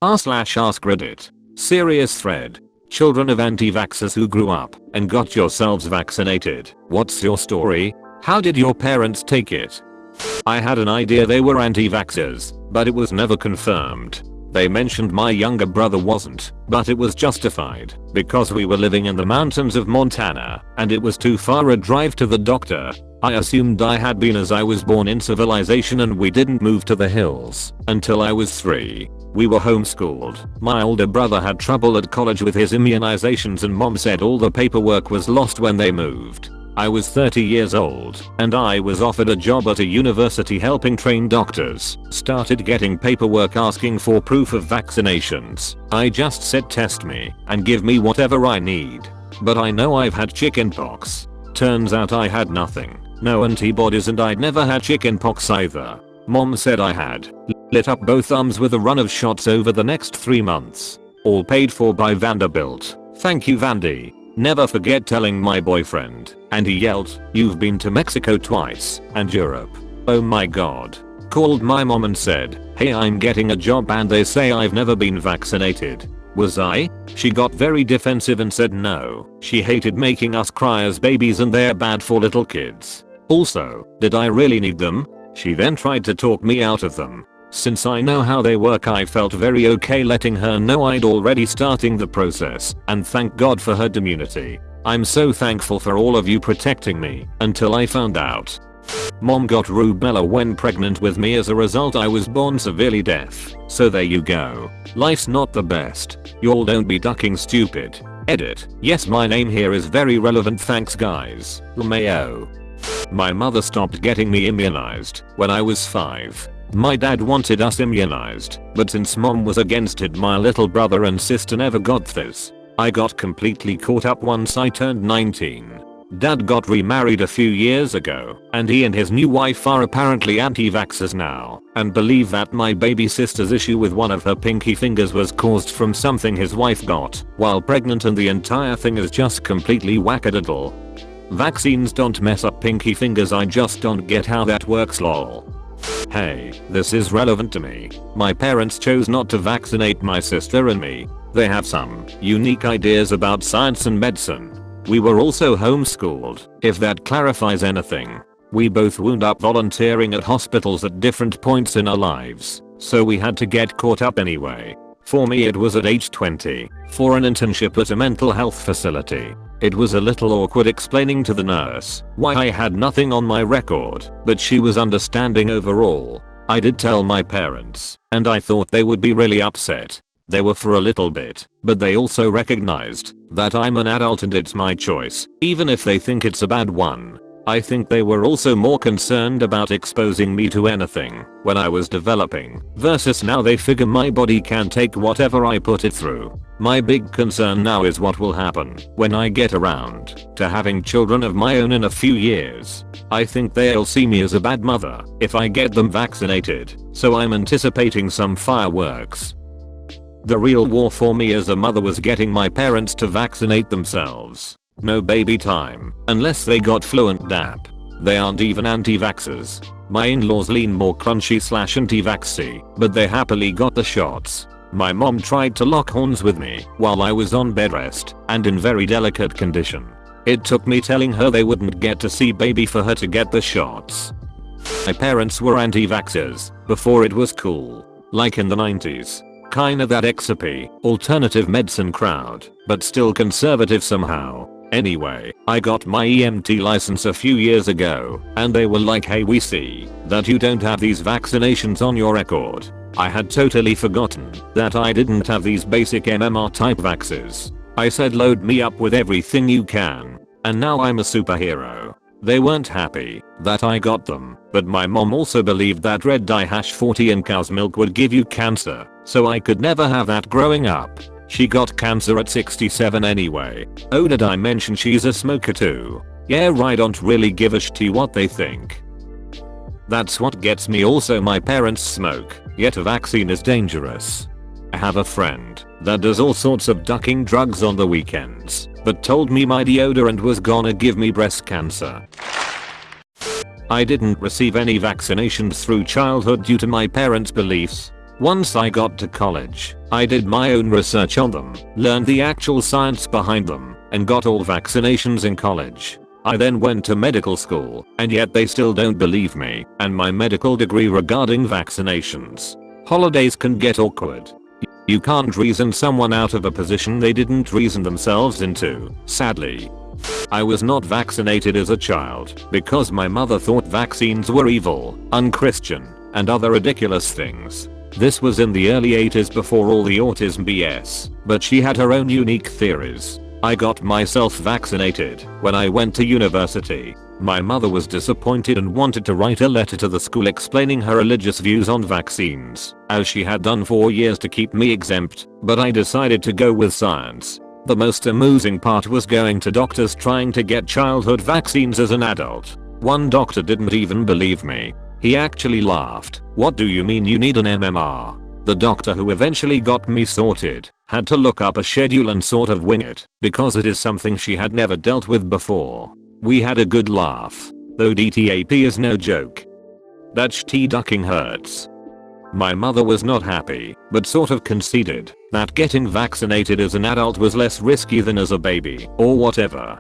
r/AskReddit. Serious thread. Children of anti-vaxxers who grew up and got yourselves vaccinated. What's your story? How did your parents take it? I had an idea they were anti-vaxxers, but it was never confirmed. They mentioned my younger brother wasn't, but it was justified because we were living in the mountains of Montana and it was too far a drive to the doctor. I assumed I had been as I was born in civilization and we didn't move to the hills until I was 3. We were homeschooled. My older brother had trouble at college with his immunizations and mom said all the paperwork was lost when they moved. I was 30 years old and I was offered a job at a university helping train doctors. Started getting paperwork asking for proof of vaccinations. I just said test me and give me whatever I need. But I know I've had chickenpox. Turns out I had nothing. No antibodies and I'd never had chickenpox either. Mom said I had. Lit up both arms with a run of shots over the next 3 months. All paid for by Vanderbilt. Thank you Vandy. Never forget telling my boyfriend. And he yelled, "You've been to Mexico twice and Europe." Oh my god. Called my mom and said, "Hey, I'm getting a job and they say I've never been vaccinated." Was I? She got very defensive and said no. She hated making us cry as babies and they're bad for little kids. Also, did I really need them? She then tried to talk me out of them. Since I know how they work, I felt very okay letting her know I'd already starting the process, and thank God for her immunity. I'm so thankful for all of you protecting me until I found out. Mom got rubella when pregnant with me. As a result I was born severely deaf. So there you go. Life's not the best. Y'all don't be ducking stupid. Edit. Yes, my name here is very relevant, thanks guys. LMAO. My mother stopped getting me immunized when I was 5. My dad wanted us immunized, but since mom was against it, my little brother and sister never got this. I got completely caught up once I turned 19. Dad got remarried a few years ago, and he and his new wife are apparently anti-vaxxers now, and believe that my baby sister's issue with one of her pinky fingers was caused from something his wife got while pregnant, and the entire thing is just completely whackadiddle. Vaccines don't mess up pinky fingers, I just don't get how that works lol. Hey, this is relevant to me. My parents chose not to vaccinate my sister and me. They have some unique ideas about science and medicine. We were also homeschooled, if that clarifies anything. We both wound up volunteering at hospitals at different points in our lives, so we had to get caught up anyway. For me it was at age 20, for an internship at a mental health facility. It was a little awkward explaining to the nurse why I had nothing on my record, but she was understanding overall. I did tell my parents, and I thought they would be really upset. They were for a little bit, but they also recognized that I'm an adult and it's my choice, even if they think it's a bad one. I think they were also more concerned about exposing me to anything when I was developing, versus now they figure my body can take whatever I put it through. My big concern now is what will happen when I get around to having children of my own in a few years. I think they'll see me as a bad mother if I get them vaccinated, so I'm anticipating some fireworks. The real war for me as a mother was getting my parents to vaccinate themselves. No baby time, unless they got fluent DAP. They aren't even anti-vaxxers. My in-laws lean more crunchy/anti-vaxxy, but they happily got the shots. My mom tried to lock horns with me while I was on bed rest and in very delicate condition. It took me telling her they wouldn't get to see baby for her to get the shots. My parents were anti-vaxxers before it was cool, like in the 90s. Kinda that XP, alternative medicine crowd, but still conservative somehow. Anyway, I got my EMT license a few years ago, and they were like, "Hey, we see that you don't have these vaccinations on your record." I had totally forgotten that I didn't have these basic MMR type vaxes. I said load me up with everything you can, and now I'm a superhero. They weren't happy that I got them, but my mom also believed that red dye-40 in cow's milk would give you cancer, so I could never have that growing up. She got cancer at 67 anyway. Oh, did I mention she's a smoker too? Yeah right, don't really give a shit what they think. That's what gets me. Also my parents smoke, yet a vaccine is dangerous. I have a friend that does all sorts of ducking drugs on the weekends, but told me my deodorant was gonna give me breast cancer. I didn't receive any vaccinations through childhood due to my parents' beliefs. Once I got to college, I did my own research on them, learned the actual science behind them, and got all vaccinations in college. I then went to medical school, and yet they still don't believe me and my medical degree regarding vaccinations. Holidays can get awkward. You can't reason someone out of a position they didn't reason themselves into, sadly. I was not vaccinated as a child because my mother thought vaccines were evil, unchristian, and other ridiculous things. This was in the early 80s before all the autism BS, but she had her own unique theories. I got myself vaccinated when I went to university. My mother was disappointed and wanted to write a letter to the school explaining her religious views on vaccines, as she had done for years to keep me exempt, but I decided to go with science. The most amusing part was going to doctors trying to get childhood vaccines as an adult. One doctor didn't even believe me. He actually laughed. "What do you mean you need an MMR?" The doctor who eventually got me sorted had to look up a schedule and sort of wing it, because it is something she had never dealt with before. We had a good laugh, though DTaP is no joke. That sh*t ducking hurts. My mother was not happy, but sort of conceded that getting vaccinated as an adult was less risky than as a baby, or whatever.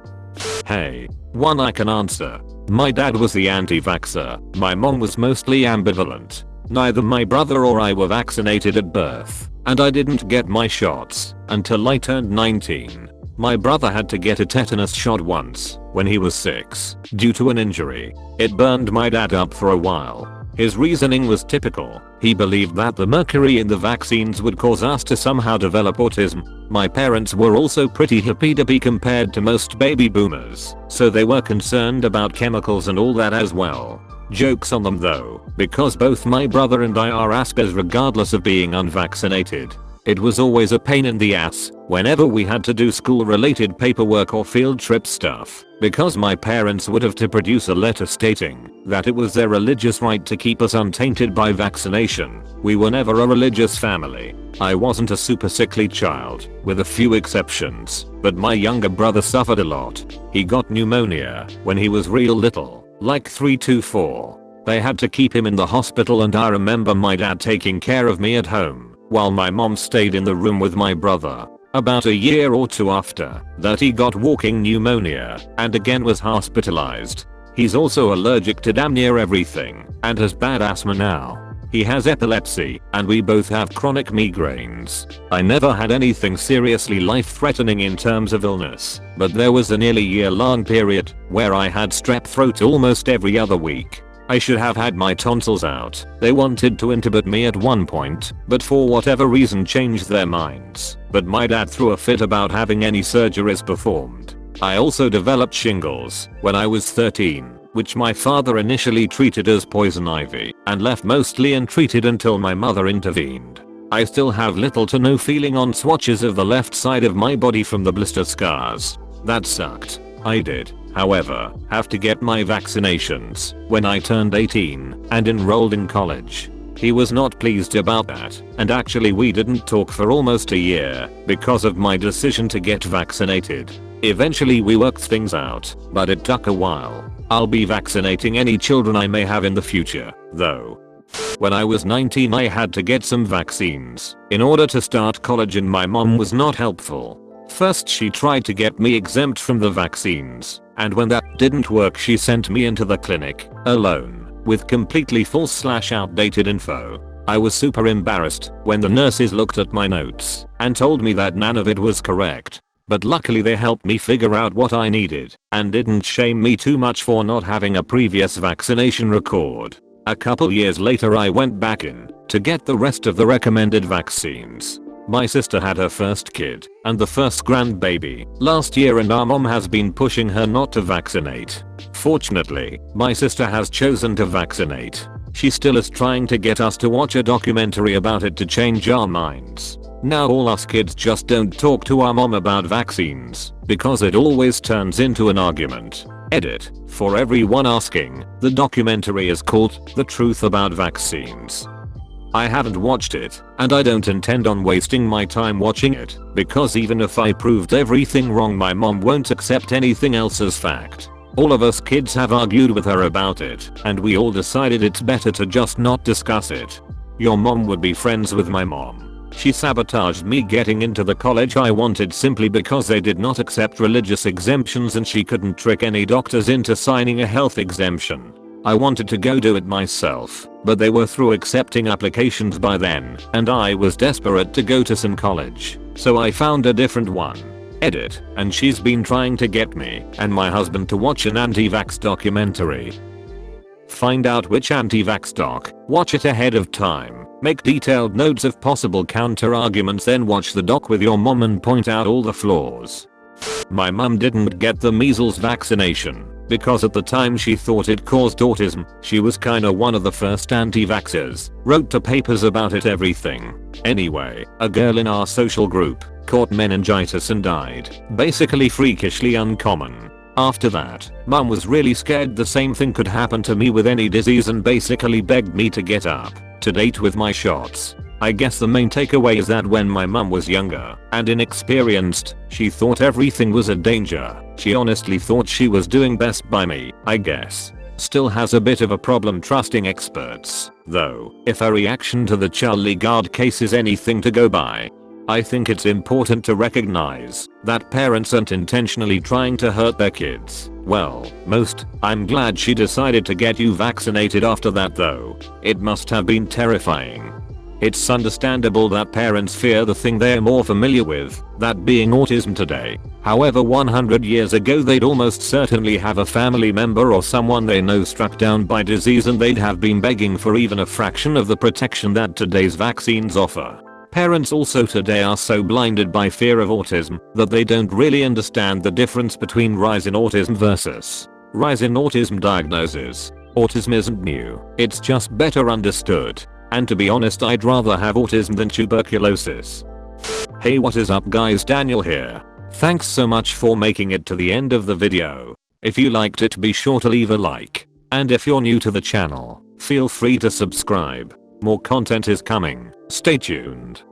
Hey, one I can answer. My dad was the anti-vaxxer, my mom was mostly ambivalent. Neither my brother or I were vaccinated at birth, and I didn't get my shots until I turned 19. My brother had to get a tetanus shot once, when he was 6, due to an injury. It burned my dad up for a while. His reasoning was typical. He believed that the mercury in the vaccines would cause us to somehow develop autism. My parents were also pretty hippy-dippy compared to most baby boomers, so they were concerned about chemicals and all that as well. Jokes on them though, because both my brother and I are Askers regardless of being unvaccinated. It was always a pain in the ass whenever we had to do school related paperwork or field trip stuff, because my parents would have to produce a letter stating that it was their religious right to keep us untainted by vaccination. We were never a religious family. I wasn't a super sickly child, with a few exceptions, but my younger brother suffered a lot. He got pneumonia when he was real little, like 3 to 4. They had to keep him in the hospital and I remember my dad taking care of me at home, while my mom stayed in the room with my brother. About a year or two after that he got walking pneumonia and again was hospitalized. He's also allergic to damn near everything and has bad asthma now. He has epilepsy and we both have chronic migraines. I never had anything seriously life-threatening in terms of illness, but there was a nearly year-long period where I had strep throat almost every other week. I should have had my tonsils out. They wanted to intubate me at one point, but for whatever reason changed their minds. But my dad threw a fit about having any surgeries performed. I also developed shingles when I was 13, which my father initially treated as poison ivy and left mostly untreated until my mother intervened. I still have little to no feeling on swatches of the left side of my body from the blister scars. That sucked. I did, however, have to get my vaccinations when I turned 18 and enrolled in college. He was not pleased about that, and actually we didn't talk for almost a year because of my decision to get vaccinated. Eventually we worked things out, but it took a while. I'll be vaccinating any children I may have in the future, though. When I was 19 I had to get some vaccines in order to start college and my mom was not helpful. First she tried to get me exempt from the vaccines, and when that didn't work she sent me into the clinic, alone, with completely false/outdated info. I was super embarrassed when the nurses looked at my notes and told me that none of it was correct. But luckily they helped me figure out what I needed and didn't shame me too much for not having a previous vaccination record. A couple years later I went back in to get the rest of the recommended vaccines. My sister had her first kid and the first grandbaby last year and our mom has been pushing her not to vaccinate. Fortunately, my sister has chosen to vaccinate. She still is trying to get us to watch a documentary about it to change our minds. Now all us kids just don't talk to our mom about vaccines because it always turns into an argument. Edit. For everyone asking, the documentary is called The Truth About Vaccines. I haven't watched it, and I don't intend on wasting my time watching it, because even if I proved everything wrong my mom won't accept anything else as fact. All of us kids have argued with her about it, and we all decided it's better to just not discuss it. Your mom would be friends with my mom. She sabotaged me getting into the college I wanted simply because they did not accept religious exemptions and she couldn't trick any doctors into signing a health exemption. I wanted to go do it myself, but they were through accepting applications by then, and I was desperate to go to some college, so I found a different one. Edit, and she's been trying to get me and my husband to watch an anti-vax documentary. Find out which anti-vax doc, watch it ahead of time, make detailed notes of possible counter-arguments, then watch the doc with your mom and point out all the flaws. My mum didn't get the measles vaccination because at the time she thought it caused autism. She was kinda one of the first anti-vaxxers, wrote to papers about it, everything. Anyway, a girl in our social group caught meningitis and died, basically freakishly uncommon. After that, mum was really scared the same thing could happen to me with any disease and basically begged me to get up to date with my shots. I guess the main takeaway is that when my mum was younger and inexperienced, she thought everything was a danger. She honestly thought she was doing best by me, I guess. Still has a bit of a problem trusting experts, though, if her reaction to the Charlie Gard case is anything to go by. I think it's important to recognize that parents aren't intentionally trying to hurt their kids. Well, most. I'm glad she decided to get you vaccinated after that though. It must have been terrifying. It's understandable that parents fear the thing they're more familiar with, that being autism today. However, 100 years ago they'd almost certainly have a family member or someone they know struck down by disease and they'd have been begging for even a fraction of the protection that today's vaccines offer. Parents also today are so blinded by fear of autism that they don't really understand the difference between rise in autism versus rise in autism diagnosis. Autism isn't new, it's just better understood. And to be honest, I'd rather have autism than tuberculosis. Hey, what is up guys, Daniel here. Thanks so much for making it to the end of the video. If you liked it, be sure to leave a like. And if you're new to the channel, feel free to subscribe. More content is coming. Stay tuned.